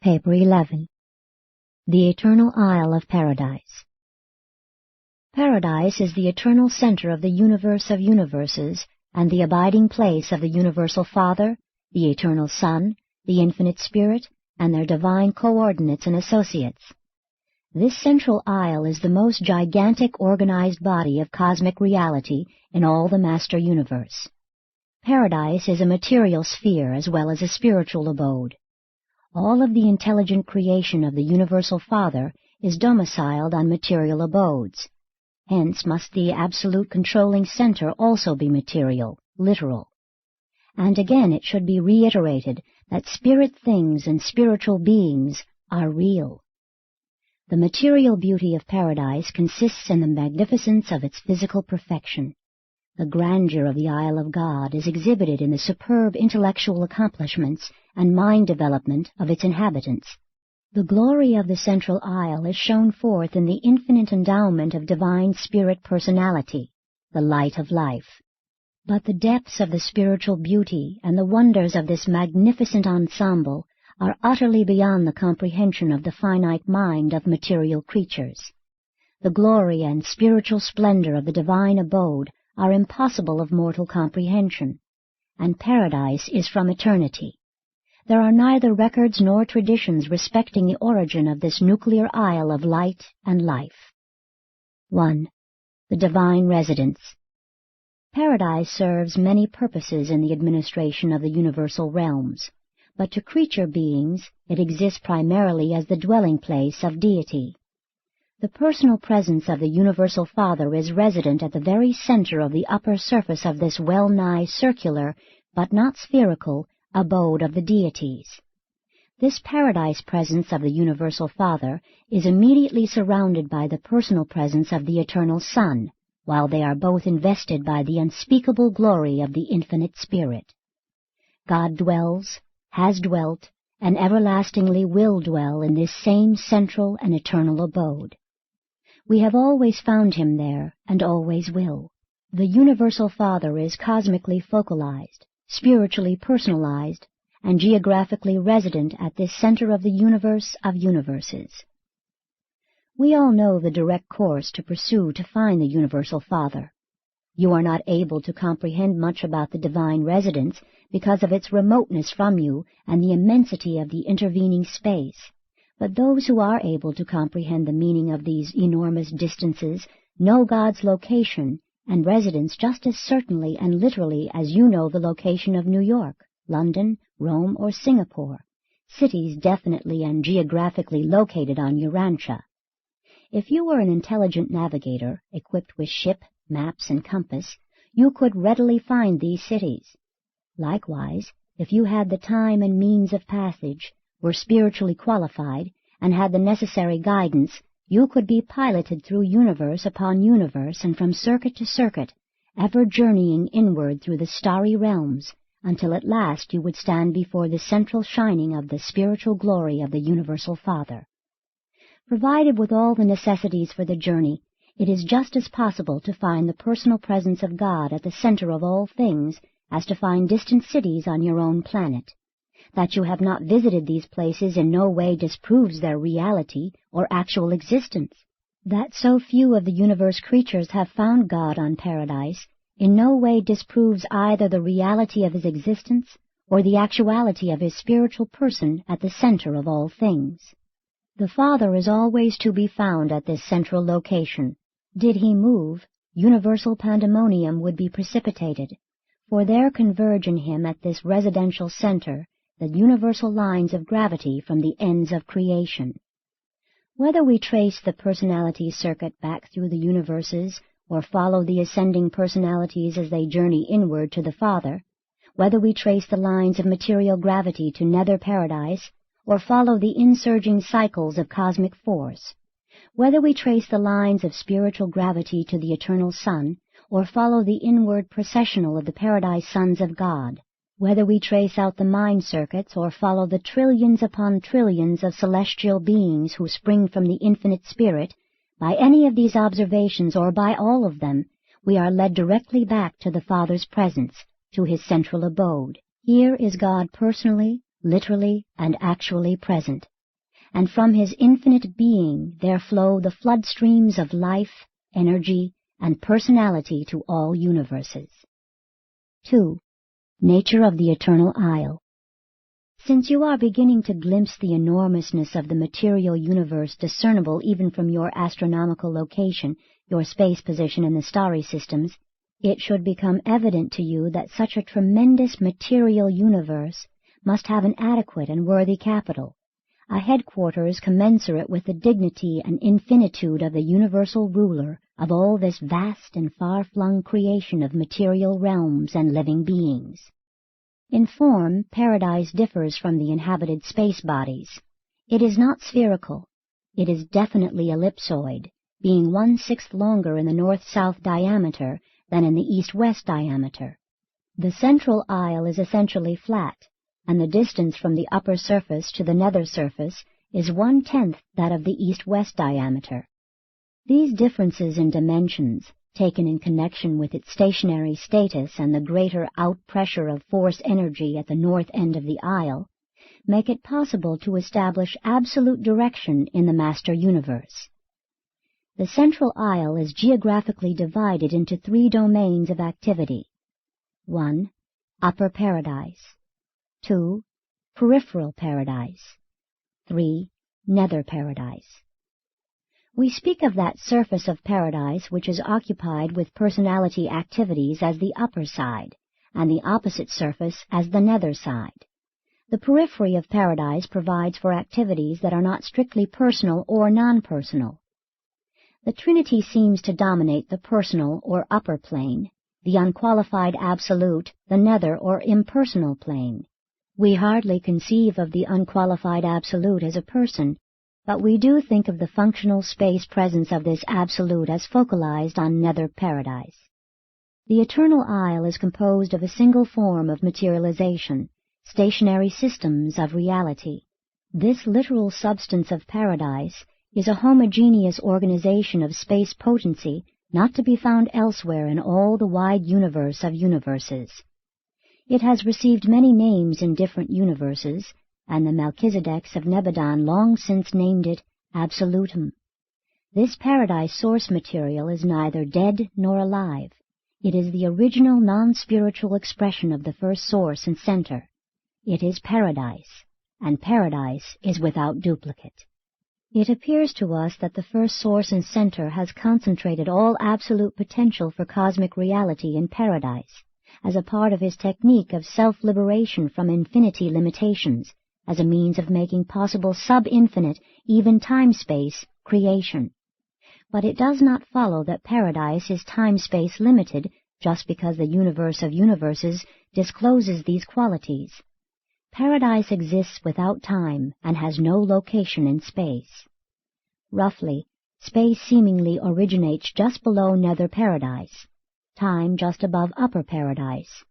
Paper 11. The Eternal Isle of Paradise. Paradise is the eternal center of the universe of universes and the abiding place of the Universal Father, the Eternal Son, the Infinite Spirit, and their divine coordinates and associates. This central isle is the most gigantic organized body of cosmic reality in all the master universe. Paradise is a material sphere as well as a spiritual abode. All of the intelligent creation of the Universal Father is domiciled on material abodes. Hence must the absolute controlling center also be material, literal. And again it should be reiterated that spirit things and spiritual beings are real. The material beauty of paradise consists in the magnificence of its physical perfection. The grandeur of the Isle of God is exhibited in the superb intellectual accomplishments and mind development of its inhabitants. The glory of the central isle is shown forth in the infinite endowment of divine spirit personality, the light of life. But the depths of the spiritual beauty and the wonders of this magnificent ensemble are utterly beyond the comprehension of the finite mind of material creatures. The glory and spiritual splendor of the divine abode are impossible of mortal comprehension, and paradise is from eternity. There are neither records nor traditions respecting the origin of this nuclear isle of light and life. 1. The Divine Residence. Paradise serves many purposes in the administration of the universal realms, but to creature beings it exists primarily as the dwelling place of deity. The personal presence of the Universal Father is resident at the very center of the upper surface of this well-nigh circular, but not spherical, abode of the deities. This paradise presence of the Universal Father is immediately surrounded by the personal presence of the Eternal Son, while they are both invested by the unspeakable glory of the Infinite Spirit. God dwells, has dwelt, and everlastingly will dwell in this same central and eternal abode. We have always found him there, and always will. The Universal Father is cosmically focalized, spiritually personalized, and geographically resident at this center of the universe of universes. We all know the direct course to pursue to find the Universal Father. You are not able to comprehend much about the divine residence because of its remoteness from you and the immensity of the intervening space. But those who are able to comprehend the meaning of these enormous distances know God's location and residence just as certainly and literally as you know the location of New York, London, Rome, or Singapore, cities definitely and geographically located on Urantia. If you were an intelligent navigator, equipped with ship, maps, and compass, you could readily find these cities. Likewise, if you had the time and means of passage, were spiritually qualified, and had the necessary guidance, you could be piloted through universe upon universe and from circuit to circuit, ever journeying inward through the starry realms, until at last you would stand before the central shining of the spiritual glory of the Universal Father. Provided with all the necessities for the journey, it is just as possible to find the personal presence of God at the center of all things as to find distant cities on your own planet. That you have not visited these places in no way disproves their reality or actual existence. That so few of the universe creatures have found God on Paradise in no way disproves either the reality of his existence or the actuality of his spiritual person at the center of all things. The Father is always to be found at this central location. Did he move, universal pandemonium would be precipitated, for there converge in him at this residential center the universal lines of gravity from the ends of creation. Whether we trace the personality circuit back through the universes, or follow the ascending personalities as they journey inward to the Father, whether we trace the lines of material gravity to Nether Paradise, or follow the insurging cycles of cosmic force, whether we trace the lines of spiritual gravity to the Eternal Son, or follow the inward processional of the Paradise Sons of God, whether we trace out the mind circuits or follow the trillions upon trillions of celestial beings who spring from the Infinite Spirit, by any of these observations or by all of them, we are led directly back to the Father's presence, to his central abode. Here is God personally, literally, and actually present. and from his infinite being there flow the flood streams of life, energy, and personality to all universes. 2. Nature of the Eternal Isle. Since you are beginning to glimpse the enormousness of the material universe discernible even from your astronomical location, your space position in the starry systems, it should become evident to you that such a tremendous material universe must have an adequate and worthy capital, a headquarters commensurate with the dignity and infinitude of the universal ruler of all this vast and far-flung creation of material realms and living beings. In form, Paradise differs from the inhabited space bodies. It is not spherical. It is definitely ellipsoid, being 1/6 longer in the north-south diameter than in the east-west diameter. The central isle is essentially flat, and the distance from the upper surface to the nether surface is 1/10 that of the east-west diameter. These differences in dimensions, taken in connection with its stationary status and the greater out-pressure of force energy at the north end of the isle, make it possible to establish absolute direction in the master universe. The central isle is geographically divided into 3 domains of activity. 1. Upper Paradise. 2. Peripheral Paradise. 3. Nether Paradise. We speak of that surface of Paradise which is occupied with personality activities as the upper side, and the opposite surface as the nether side. The periphery of Paradise provides for activities that are not strictly personal or non-personal. The Trinity seems to dominate the personal or upper plane, the unqualified absolute, the nether or impersonal plane. We hardly conceive of the unqualified absolute as a person, but we do think of the functional space presence of this absolute as focalized on Nether Paradise. The Eternal Isle is composed of a single form of materialization, stationary systems of reality. This literal substance of Paradise is a homogeneous organization of space potency not to be found elsewhere in all the wide universe of universes. It has received many names in different universes, and the Melchizedeks of Nebadon long since named it Absolutum. This Paradise source material is neither dead nor alive. It is the original non-spiritual expression of the first source and center. It is Paradise, and Paradise is without duplicate. It appears to us that the first source and center has concentrated all absolute potential for cosmic reality in Paradise, as a part of his technique of self-liberation from infinity limitations, as a means of making possible sub-infinite, even time-space, creation. But it does not follow that Paradise is time-space limited just because the universe of universes discloses these qualities. Paradise exists without time and has no location in space. Roughly, space seemingly originates just below Nether Paradise, time just above Upper Paradise.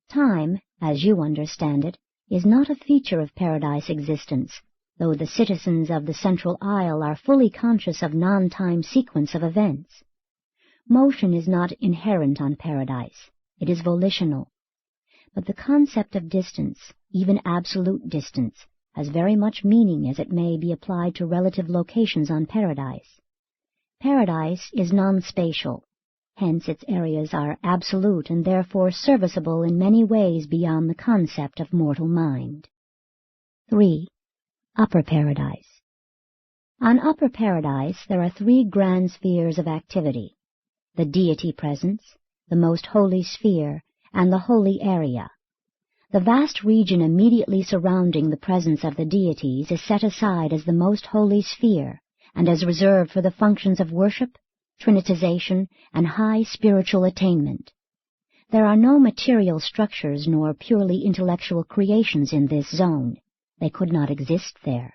Time, as you understand it, is not a feature of Paradise existence, though the citizens of the Central Isle are fully conscious of non-time sequence of events. Motion is not inherent on Paradise. It is volitional. But the concept of distance, even absolute distance, has very much meaning as it may be applied to relative locations on Paradise. Paradise is non-spatial. Hence its areas are absolute and therefore serviceable in many ways beyond the concept of mortal mind. 3. Upper Paradise. On Upper Paradise there are 3 grand spheres of activity: the deity presence, the most holy sphere, and the holy area. The vast region immediately surrounding the presence of the deities is set aside as the most holy sphere, and as reserved for the functions of worship, trinitization, and high spiritual attainment. There are no material structures nor purely intellectual creations in this zone. They could not exist there.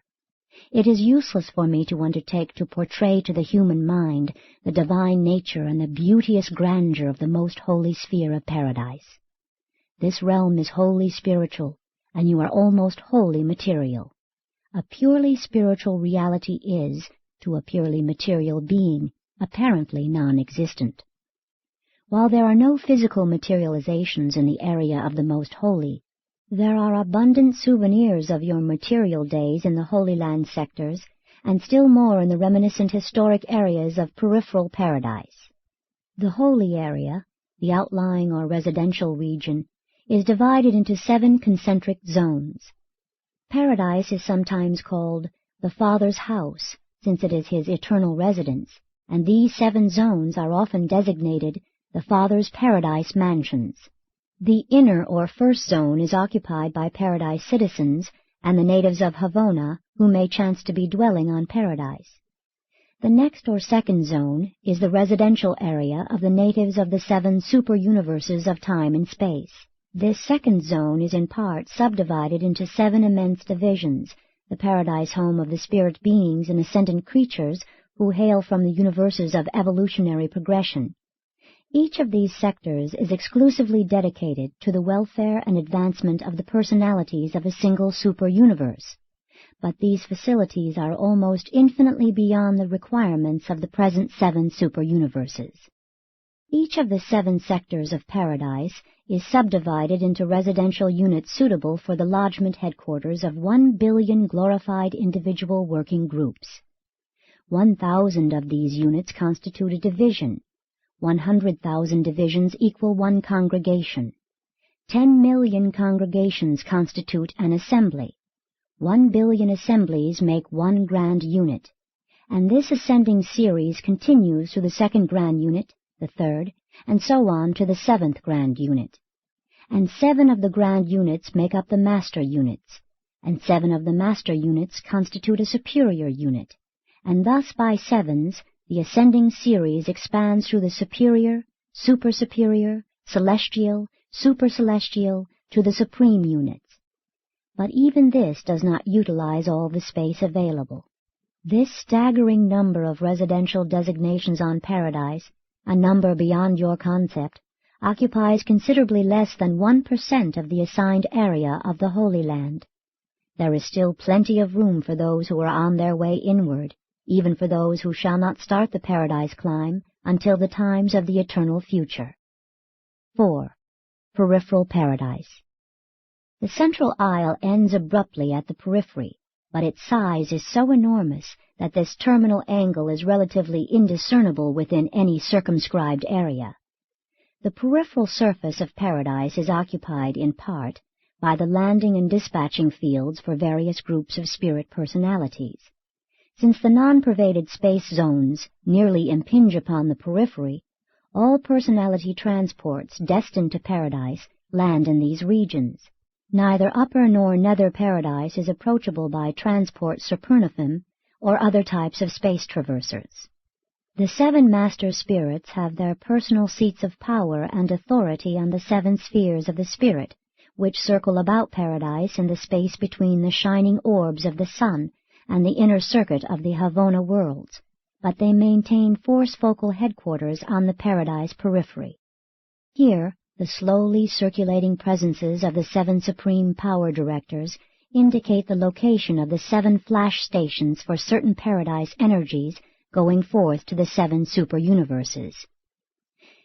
It is useless for me to undertake to portray to the human mind the divine nature and the beauteous grandeur of the most holy sphere of Paradise. This realm is wholly spiritual, and you are almost wholly material. A purely spiritual reality is, to a purely material being, apparently non-existent. While there are no physical materializations in the area of the most holy, There are abundant souvenirs of your material days in the Holy Land sectors, and still more in the reminiscent historic areas of Peripheral Paradise. The Holy Area, the outlying or residential region, is divided into 7 concentric zones. Paradise is sometimes called the Father's house, since it is his eternal residence, and these 7 zones are often designated the Father's Paradise mansions. The inner or first zone is occupied by Paradise citizens and the natives of Havona who may chance to be dwelling on Paradise. The next or second zone is the residential area of the natives of the 7 superuniverses of time and space. This second zone is in part subdivided into 7 immense divisions, the Paradise home of the spirit beings and ascendant creatures who hail from the universes of evolutionary progression. Each of these sectors is exclusively dedicated to the welfare and advancement of the personalities of a single superuniverse, but these facilities are almost infinitely beyond the requirements of the present 7 superuniverses. Each of the 7 sectors of Paradise is subdivided into residential units suitable for the lodgment headquarters of 1 billion glorified individual working groups. 1,000 of these units constitute a division. 100,000 divisions equal 1 congregation. 10 million congregations constitute an assembly. 1 billion assemblies make 1 grand unit. And this ascending series continues to the 2nd grand unit, the 3rd, and so on to the 7th grand unit. And 7 of the grand units make up the master units, and 7 of the master units constitute a superior unit, and thus by 7s, the ascending series expands through the superior, super-superior, celestial, super-celestial, to the supreme units. But even this does not utilize all the space available. This staggering number of residential designations on Paradise, a number beyond your concept, occupies considerably less than 1% of the assigned area of the Holy Land. There is still plenty of room for those who are on their way inward, even for those who shall not start the Paradise climb until the times of the eternal future. 4. Peripheral Paradise. The central aisle ends abruptly at the periphery, but its size is so enormous that this terminal angle is relatively indiscernible within any circumscribed area. The peripheral surface of Paradise is occupied, in part, by the landing and dispatching fields for various groups of spirit personalities. Since the non-pervaded space zones nearly impinge upon the periphery, all personality transports destined to Paradise land in these regions. Neither Upper nor Nether Paradise is approachable by transport supernifim or other types of space traversers. The 7 master spirits have their personal seats of power and authority on the 7 spheres of the spirit, which circle about Paradise in the space between the shining orbs of the sun and the inner circuit of the Havona worlds, but they maintain force-focal headquarters on the Paradise periphery. Here, the slowly circulating presences of the 7 supreme power directors indicate the location of the 7 flash stations for certain Paradise energies going forth to the 7 superuniverses.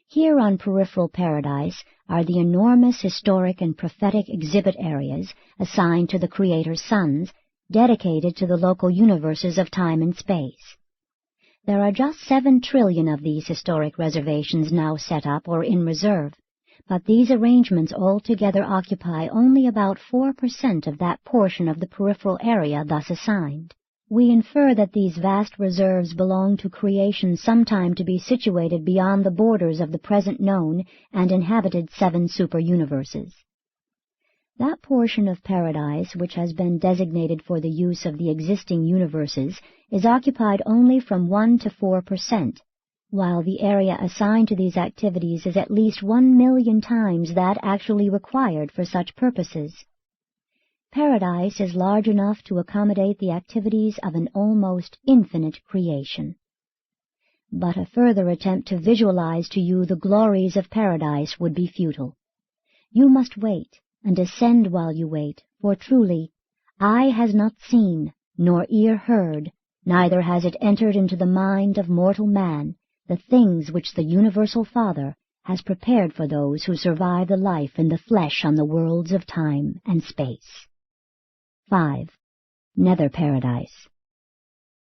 Here on Peripheral Paradise are the enormous historic and prophetic exhibit areas assigned to the Creator's sons, dedicated to the local universes of time and space. There are just 7 trillion of these historic reservations now set up or in reserve, but these arrangements altogether occupy only about 4% of that portion of the peripheral area thus assigned. We infer that these vast reserves belong to creation sometime to be situated beyond the borders of the present known and inhabited 7 superuniverses. That portion of Paradise which has been designated for the use of the existing universes is occupied only from 1 to 4%, while the area assigned to these activities is at least 1 million times that actually required for such purposes. Paradise is large enough to accommodate the activities of an almost infinite creation. But a further attempt to visualize to you the glories of Paradise would be futile. You must wait, and ascend while you wait, for truly, eye has not seen, nor ear heard, neither has it entered into the mind of mortal man, the things which the Universal Father has prepared for those who survive the life in the flesh on the worlds of time and space. 5. Nether Paradise.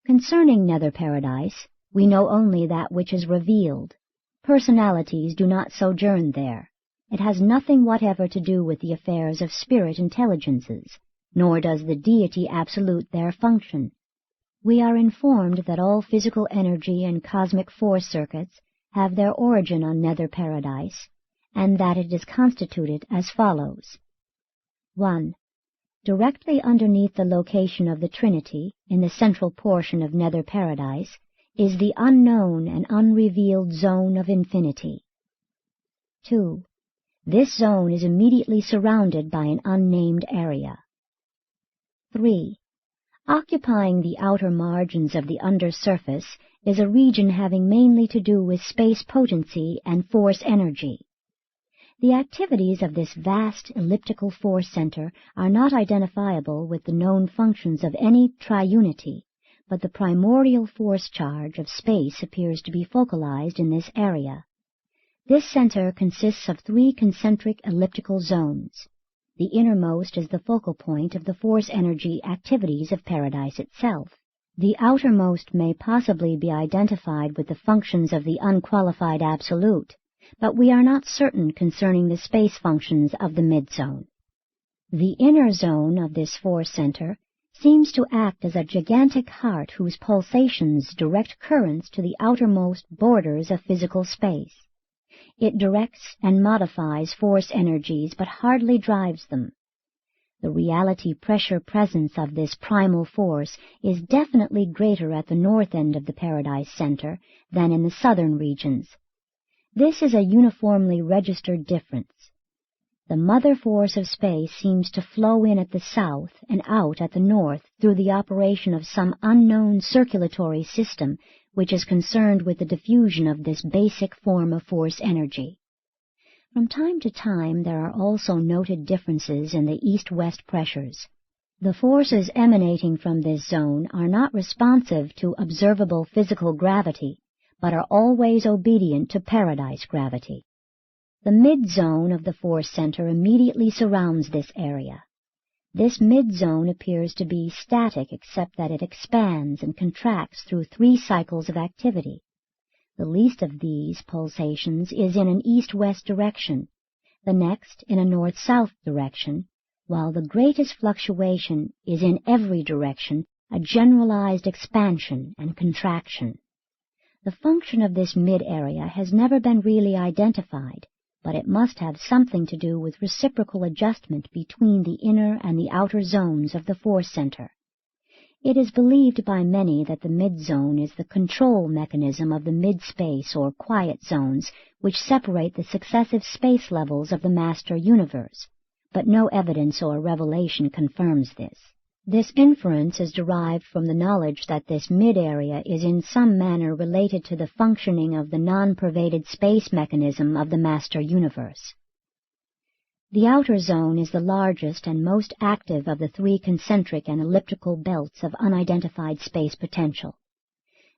Concerning Nether Paradise, we know only that which is revealed. Personalities do not sojourn there. It has nothing whatever to do with the affairs of spirit intelligences, nor does the deity absolute there function. We are informed that all physical energy and cosmic force circuits have their origin on Nether Paradise, and that it is constituted as follows. 1. Directly underneath the location of the Trinity, in the central portion of Nether Paradise, is the unknown and unrevealed zone of infinity. 2. This zone is immediately surrounded by an unnamed area. 3. Occupying the outer margins of the undersurface is a region having mainly to do with space potency and force energy. The activities of this vast elliptical force center are not identifiable with the known functions of any triunity, but the primordial force charge of space appears to be focalized in this area. This center consists of 3 concentric elliptical zones. The innermost is the focal point of the force energy activities of Paradise itself. The outermost may possibly be identified with the functions of the unqualified absolute, but we are not certain concerning the space functions of the mid-zone. The inner zone of this force center seems to act as a gigantic heart whose pulsations direct currents to the outermost borders of physical space. It directs and modifies force energies but hardly drives them. The reality pressure presence of this primal force is definitely greater at the north end of the Paradise Center than in the southern regions. This is a uniformly registered difference. The mother force of space seems to flow in at the south and out at the north through the operation of some unknown circulatory system which is concerned with the diffusion of this basic form of force energy. From time to time there are also noted differences in the east-west pressures. The forces emanating from this zone are not responsive to observable physical gravity, but are always obedient to Paradise gravity. The mid-zone of the force center immediately surrounds this area. This mid-zone appears to be static except that it expands and contracts through 3 cycles of activity. The least of these pulsations is in an east-west direction, the next in a north-south direction, while the greatest fluctuation is in every direction, a generalized expansion and contraction. The function of this mid-area has never been really identified, but it must have something to do with reciprocal adjustment between the inner and the outer zones of the force center. It is believed by many that the mid-zone is the control mechanism of the mid-space or quiet zones which separate the successive space levels of the master universe, but no evidence or revelation confirms this. This inference is derived from the knowledge that this mid-area is in some manner related to the functioning of the non-pervaded space mechanism of the master universe. The outer zone is the largest and most active of the 3 concentric and elliptical belts of unidentified space potential.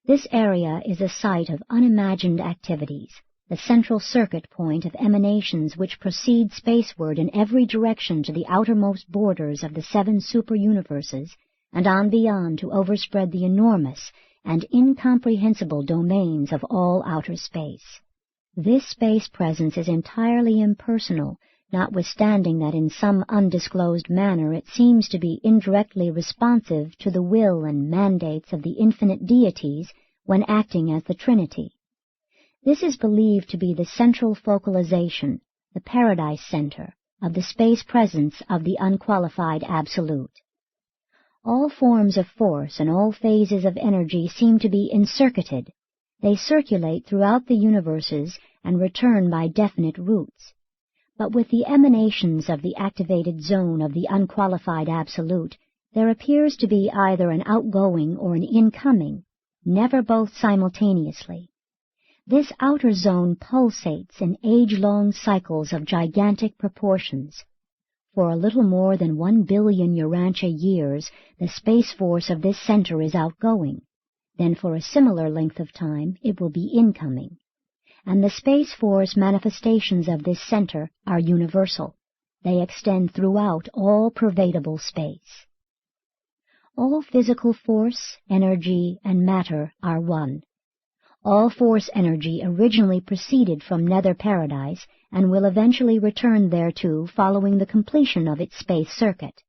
This area is a site of unimagined activities, the central circuit point of emanations which proceed spaceward in every direction to the outermost borders of the 7 superuniverses and on beyond to overspread the enormous and incomprehensible domains of all outer space. This space presence is entirely impersonal, notwithstanding that in some undisclosed manner it seems to be indirectly responsive to the will and mandates of the infinite deities when acting as the Trinity. This is believed to be the central focalization, the Paradise Center, of the space presence of the unqualified Absolute. All forms of force and all phases of energy seem to be encircuited. They circulate throughout the universes and return by definite routes. But with the emanations of the activated zone of the unqualified Absolute, there appears to be either an outgoing or an incoming, never both simultaneously. This outer zone pulsates in age-long cycles of gigantic proportions. For a little more than 1 billion Urantia years, the space force of this center is outgoing. Then for a similar length of time, it will be incoming. and the space force manifestations of this center are universal. They extend throughout all pervadable space. All physical force, energy, and matter are one. All force energy originally proceeded from Nether Paradise and will eventually return thereto following the completion of its space circuit.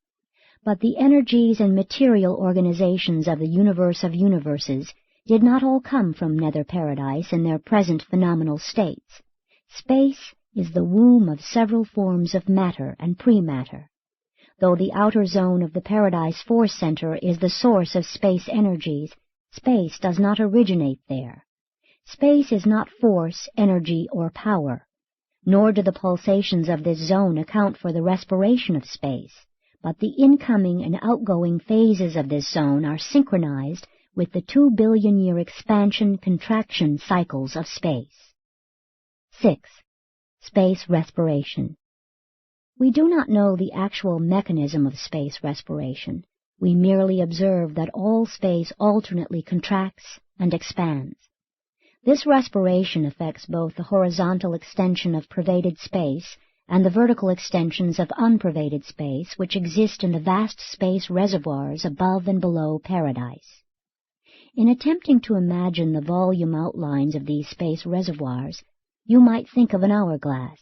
But the energies and material organizations of the universe of universes did not all come from Nether Paradise in their present phenomenal states. Space is the womb of several forms of matter and pre-matter. Though the outer zone of the Paradise Force Center is the source of space energies, space does not originate there. Space is not force, energy, or power, nor do the pulsations of this zone account for the respiration of space, but the incoming and outgoing phases of this zone are synchronized with the 2 billion-year expansion-contraction cycles of space. 6. Space Respiration. We do not know the actual mechanism of space respiration. We merely observe that all space alternately contracts and expands. This respiration affects both the horizontal extension of pervaded space and the vertical extensions of unpervaded space which exist in the vast space reservoirs above and below Paradise. In attempting to imagine the volume outlines of these space reservoirs, you might think of an hourglass.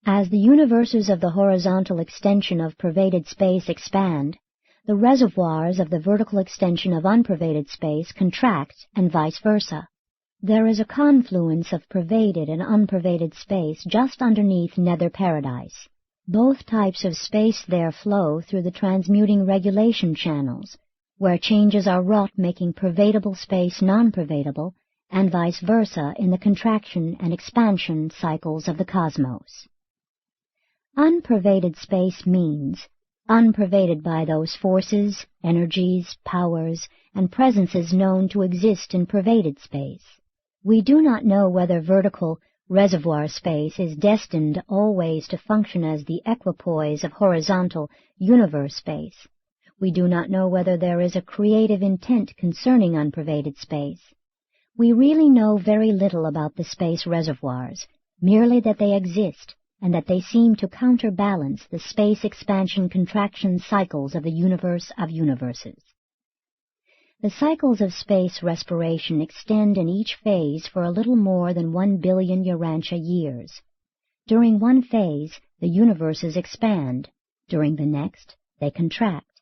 As the universes of the horizontal extension of pervaded space expand, the reservoirs of the vertical extension of unpervaded space contract and vice versa. There is a confluence of pervaded and unpervaded space just underneath Nether Paradise. Both types of space there flow through the transmuting regulation channels, where changes are wrought making pervadable space non-pervadable, and vice versa in the contraction and expansion cycles of the cosmos. Unpervaded space means unpervaded by those forces, energies, powers, and presences known to exist in pervaded space. We do not know whether vertical reservoir space is destined always to function as the equipoise of horizontal universe space. We do not know whether there is a creative intent concerning unpervaded space. We really know very little about the space reservoirs, merely that they exist and that they seem to counterbalance the space expansion-contraction cycles of the universe of universes. The cycles of space respiration extend in each phase for a little more than 1 billion Urantia years. During one phase, the universes expand. During the next, they contract.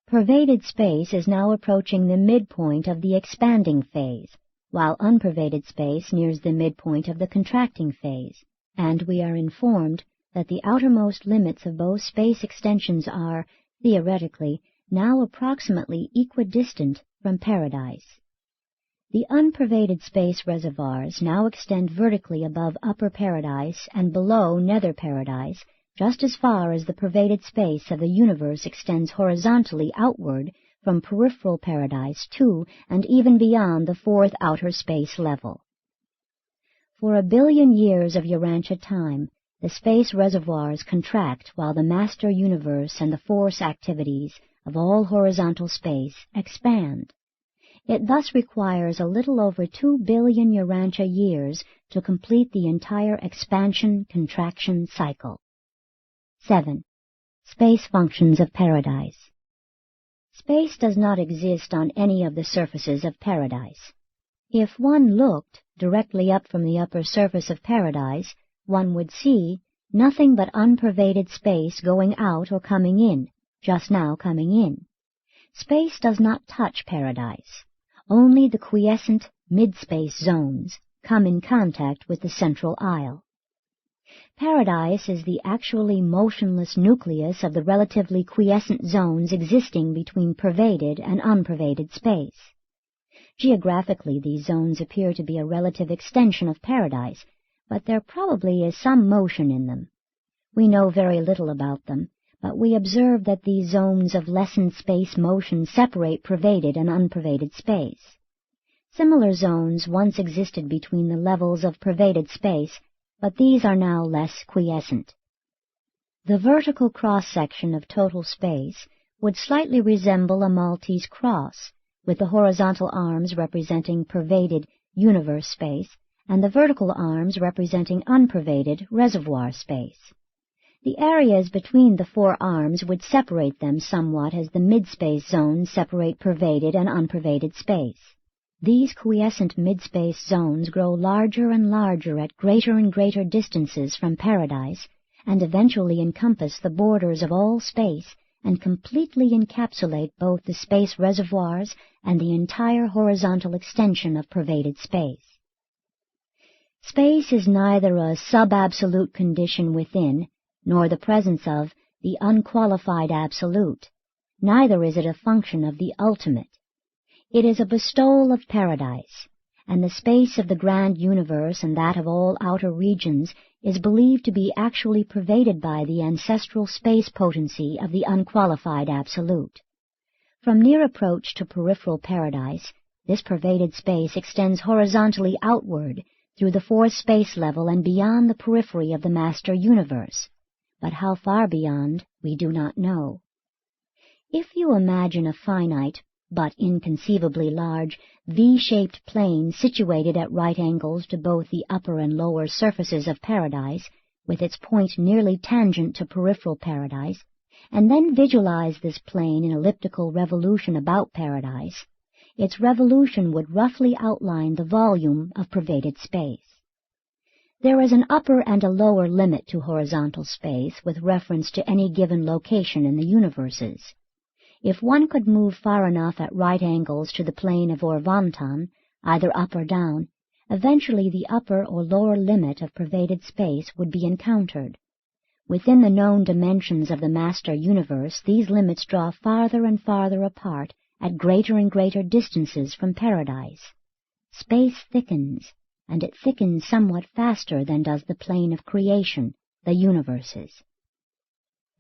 Pervaded space is now approaching the midpoint of the expanding phase, while unpervaded space nears the midpoint of the contracting phase, and we are informed that the outermost limits of both space extensions are, theoretically, now approximately equidistant from Paradise. The unpervaded space reservoirs now extend vertically above Upper Paradise and below Nether Paradise, just as far as the pervaded space of the universe extends horizontally outward from Peripheral Paradise to and even beyond the fourth outer space level. For 1 billion years of Urantia time, the space reservoirs contract while the master universe and the force activities of all horizontal space expand. It thus requires a little over 2 billion Urantia years to complete the entire expansion-contraction cycle. 7. Space Functions of Paradise. Space does not exist on any of the surfaces of Paradise. If one looked directly up from the upper surface of Paradise, one would see nothing but unpervaded space going out or coming in, just now coming in. Space does not touch Paradise. Only the quiescent mid-space zones come in contact with the central isle. Paradise is the actually motionless nucleus of the relatively quiescent zones existing between pervaded and unpervaded space. Geographically, these zones appear to be a relative extension of Paradise, but there probably is some motion in them. We know very little about them, but we observe that these zones of lessened space motion separate pervaded and unpervaded space. Similar zones once existed between the levels of pervaded space, but these are now less quiescent. The vertical cross-section of total space would slightly resemble a Maltese cross, with the horizontal arms representing pervaded universe space and the vertical arms representing unpervaded reservoir space. The areas between the four arms would separate them somewhat as the mid-space zones separate pervaded and unpervaded space. These quiescent mid-space zones grow larger and larger at greater and greater distances from Paradise, and eventually encompass the borders of all space and completely encapsulate both the space reservoirs and the entire horizontal extension of pervaded space. Space is neither a sub-absolute condition within, nor the presence of the unqualified absolute. Neither is it a function of the ultimate. It is a bestowal of Paradise, and the space of the grand universe and that of all outer regions is believed to be actually pervaded by the ancestral space potency of the unqualified absolute. From near approach to Peripheral Paradise, this pervaded space extends horizontally outward through the fourth space level and beyond the periphery of the master universe, but how far beyond we do not know. If you imagine a finite, but inconceivably large, V-shaped plane situated at right angles to both the upper and lower surfaces of Paradise, with its point nearly tangent to Peripheral Paradise, and then visualize this plane in elliptical revolution about Paradise, its revolution would roughly outline the volume of pervaded space. There is an upper and a lower limit to horizontal space with reference to any given location in the universes. If one could move far enough at right angles to the plane of Orvantan, either up or down, eventually the upper or lower limit of pervaded space would be encountered. Within the known dimensions of the master universe, these limits draw farther and farther apart at greater and greater distances from Paradise. Space thickens, and it thickens somewhat faster than does the plane of creation, the universes.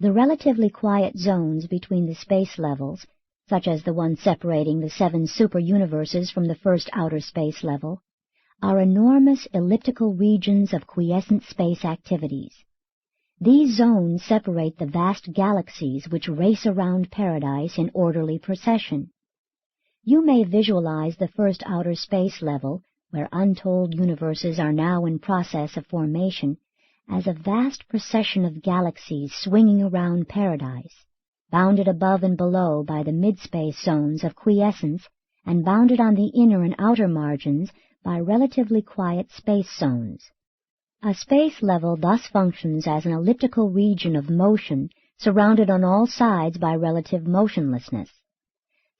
The relatively quiet zones between the space levels, such as the one separating the 7 superuniverses from the first outer space level, are enormous elliptical regions of quiescent space activities. These zones separate the vast galaxies which race around Paradise in orderly procession. You may visualize the first outer space level, where untold universes are now in process of formation, as a vast procession of galaxies swinging around Paradise, bounded above and below by the mid-space zones of quiescence and bounded on the inner and outer margins by relatively quiet space zones. A space level thus functions as an elliptical region of motion surrounded on all sides by relative motionlessness.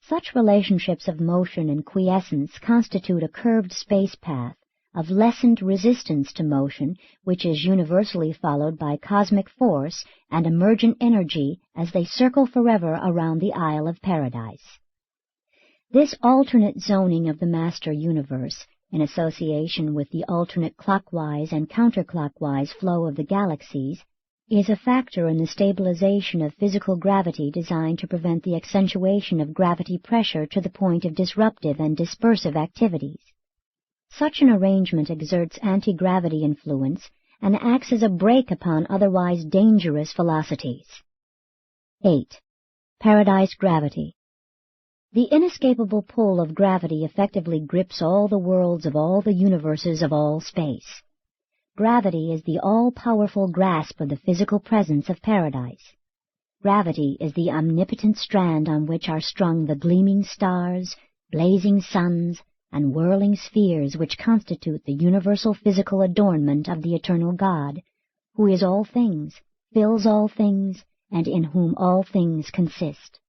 Such relationships of motion and quiescence constitute a curved space path of lessened resistance to motion, which is universally followed by cosmic force and emergent energy as they circle forever around the Isle of Paradise. This alternate zoning of the master universe, in association with the alternate clockwise and counterclockwise flow of the galaxies, is a factor in the stabilization of physical gravity designed to prevent the accentuation of gravity pressure to the point of disruptive and dispersive activities. Such an arrangement exerts anti-gravity influence and acts as a brake upon otherwise dangerous velocities. 8. Paradise Gravity. The inescapable pull of gravity effectively grips all the worlds of all the universes of all space. Gravity is the all-powerful grasp of the physical presence of Paradise. Gravity is the omnipotent strand on which are strung the gleaming stars, blazing suns, and whirling spheres which constitute the universal physical adornment of the eternal God, who is all things, fills all things, and in whom all things consist.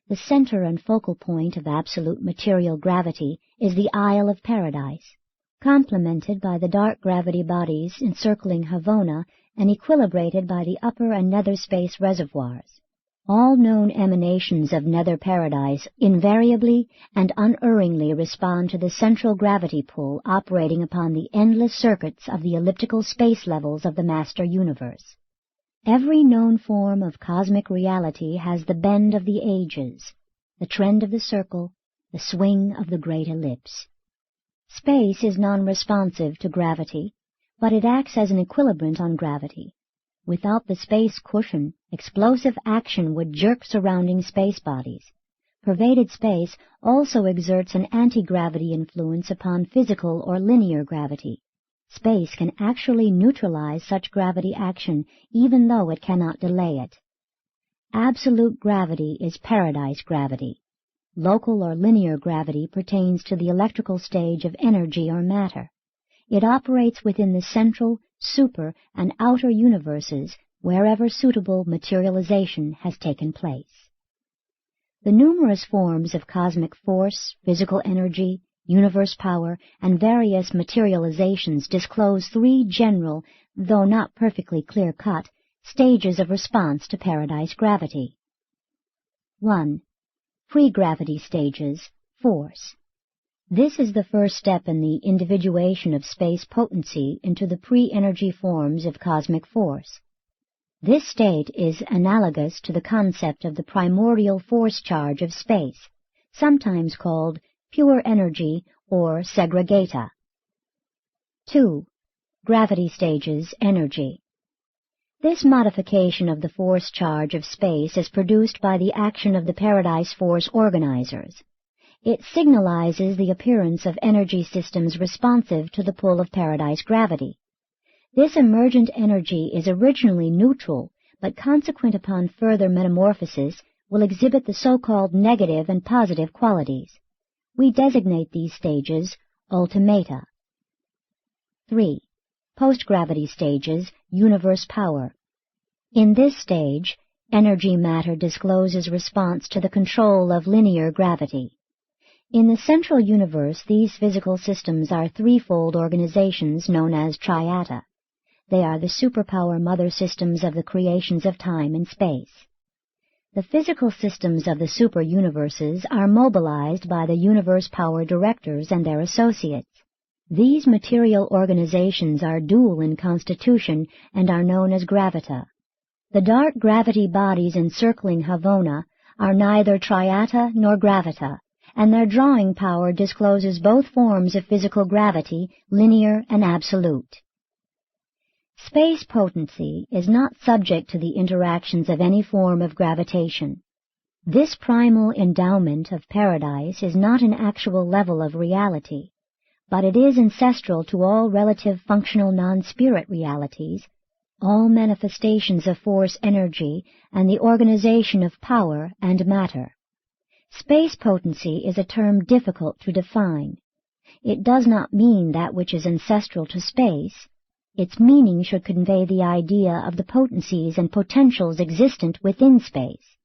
The center and focal point of absolute material gravity is the Isle of Paradise, complemented by the dark gravity bodies encircling Havona and equilibrated by the upper and nether space reservoirs. All known emanations of nether Paradise invariably and unerringly respond to the central gravity pull operating upon the endless circuits of the elliptical space levels of the master universe. Every known form of cosmic reality has the bend of the ages, the trend of the circle, the swing of the great ellipse. Space is non-responsive to gravity, but it acts as an equilibrant on gravity. Without the space cushion, explosive action would jerk surrounding space bodies. pervaded space also exerts an anti-gravity influence upon physical or linear gravity. Space can actually neutralize such gravity action even though it cannot delay it. Absolute gravity is paradise gravity. Local or linear gravity pertains to the electrical stage of energy or matter. It operates within the central, super, and outer universes wherever suitable materialization has taken place. The numerous forms of cosmic force, physical energy, universe power, and various materializations disclose three general, though not perfectly clear-cut, stages of response to paradise gravity. 1. Pre-gravity stages, force. This is the first step in the individuation of space potency into the pre-energy forms of cosmic force. This state is analogous to the concept of the primordial force charge of space, sometimes called pure energy or segregata. 2. Gravity stages, energy. This modification of the force charge of space is produced by the action of the Paradise Force organizers. It signalizes the appearance of energy systems responsive to the pull of paradise gravity. This emergent energy is originally neutral, but consequent upon further metamorphosis will exhibit the so-called negative and positive qualities. We designate these stages ultimata. 3. Post-gravity stages, universe power. In this stage, energy matter discloses response to the control of linear gravity. In the central universe, these physical systems are threefold organizations known as triata. They are the superpower mother systems of the creations of time and space. The physical systems of the superuniverses are mobilized by the universe power directors and their associates. These material organizations are dual in constitution and are known as gravita. The dark gravity bodies encircling Havona are neither triata nor gravita, and their drawing power discloses both forms of physical gravity, linear and absolute. Space potency is not subject to the interactions of any form of gravitation. This primal endowment of paradise is not an actual level of reality, but it is ancestral to all relative functional non-spirit realities, all manifestations of force energy, and the organization of power and matter. Space potency is a term difficult to define. It does not mean that which is ancestral to space. Its meaning should convey the idea of the potencies and potentials existent within space.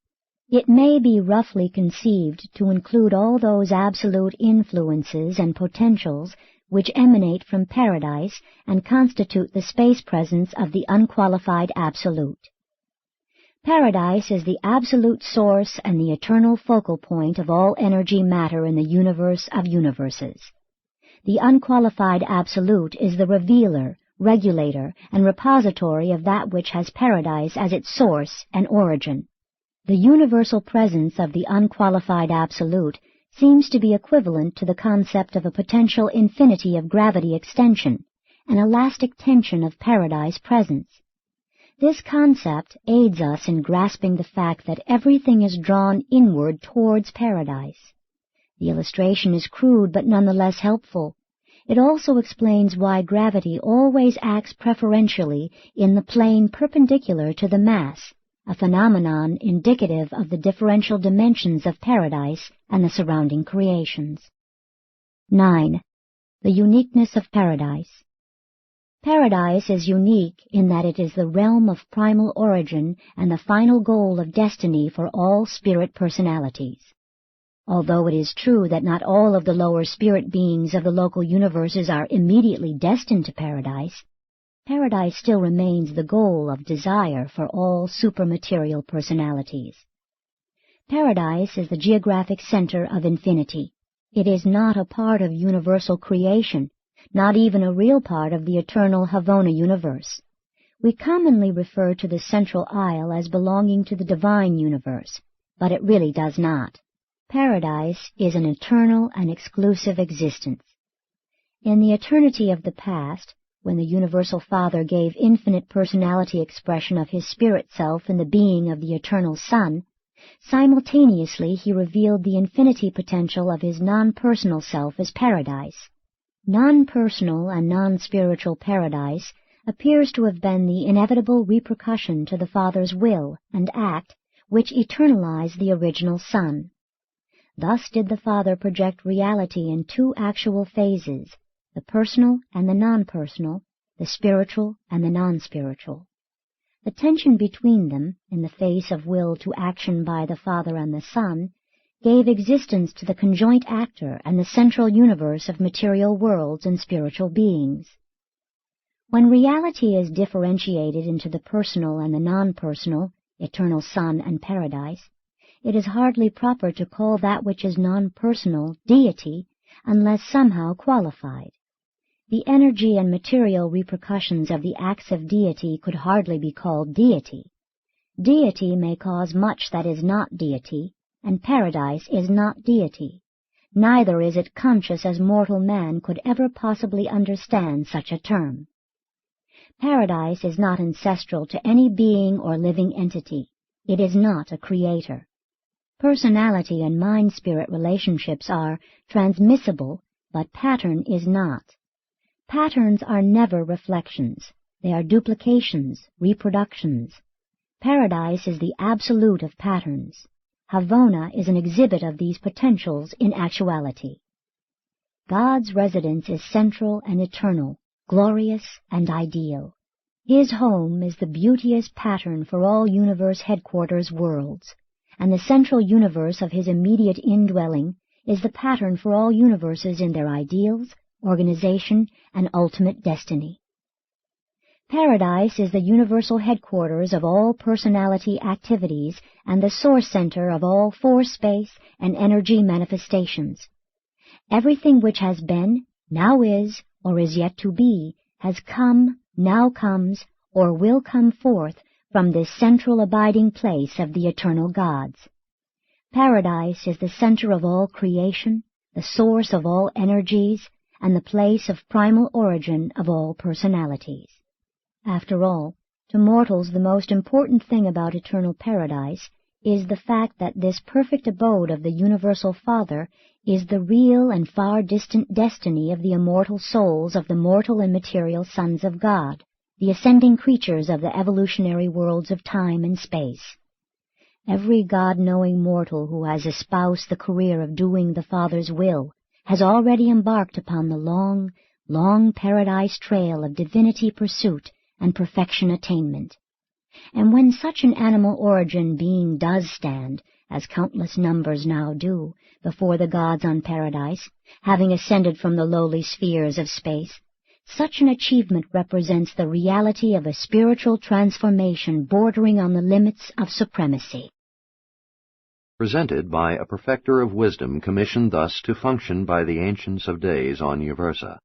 It may be roughly conceived to include all those absolute influences and potentials which emanate from paradise and constitute the space presence of the unqualified absolute. Paradise is the absolute source and the eternal focal point of all energy matter in the universe of universes. The unqualified absolute is the revealer, regulator, and repository of that which has paradise as its source and origin. The universal presence of the unqualified absolute seems to be equivalent to the concept of a potential infinity of gravity extension, an elastic tension of paradise presence. This concept aids us in grasping the fact that everything is drawn inward towards paradise. The illustration is crude but nonetheless helpful. It also explains why gravity always acts preferentially in the plane perpendicular to the mass, a phenomenon indicative of the differential dimensions of paradise and the surrounding creations. 9. The uniqueness of paradise. Paradise is unique in that it is the realm of primal origin and the final goal of destiny for all spirit personalities. Although it is true that not all of the lower spirit beings of the local universes are immediately destined to paradise, paradise still remains the goal of desire for all supermaterial personalities. Paradise is the geographic center of infinity. It is not a part of universal creation, not even a real part of the eternal Havona universe. We commonly refer to the central isle as belonging to the divine universe, but it really does not. Paradise is an eternal and exclusive existence. In the eternity of the past, when the Universal Father gave infinite personality expression of His spirit self in the being of the Eternal Son, Simultaneously, he revealed the infinity potential of his non-personal self as Paradise. Non-personal and non-spiritual Paradise appears to have been the inevitable repercussion to the Father's will and act which eternalized the original Son. Thus did the Father project reality in two actual phases, the personal and the non-personal, the spiritual and the non-spiritual. The tension between them, in the face of will to action by the Father and the Son, gave existence to the conjoint actor and the central universe of material worlds and spiritual beings. When reality is differentiated into the personal and the non-personal, eternal Son and Paradise, it is hardly proper to call that which is non-personal deity unless somehow qualified. The energy and material repercussions of the acts of deity could hardly be called deity. Deity may cause much that is not deity, and Paradise is not deity. Neither is it conscious as mortal man could ever possibly understand such a term. Paradise is not ancestral to any being or living entity. It is not a creator. Personality and mind-spirit relationships are transmissible, but pattern is not. Patterns are never reflections. They are duplications, reproductions. Paradise is the absolute of patterns. Havona is an exhibit of these potentials in actuality. God's residence is central and eternal, glorious and ideal. His home is the beauteous pattern for all universe headquarters worlds, and the central universe of his immediate indwelling is the pattern for all universes in their ideals, organization, and ultimate destiny. Paradise is the universal headquarters of all personality activities and the source center of all force, space, and energy manifestations. Everything which has been, now is, or is yet to be, has come, now comes, or will come forth from this central abiding place of the eternal gods. Paradise is the center of all creation, the source of all energies, and the place of primal origin of all personalities. After all, to mortals the most important thing about eternal Paradise is the fact that this perfect abode of the universal Father is the real and far distant destiny of the immortal souls of the mortal and material sons of God, the ascending creatures of the evolutionary worlds of time and space. Every God-knowing mortal who has espoused the career of doing the Father's will has already embarked upon the long, long Paradise trail of divinity pursuit and perfection attainment. And when such an animal origin being does stand, as countless numbers now do, before the gods on Paradise, having ascended from the lowly spheres of space, such an achievement represents the reality of a spiritual transformation bordering on the limits of supremacy. Presented by a perfecter of wisdom commissioned thus to function by the Ancients of Days on Uversa.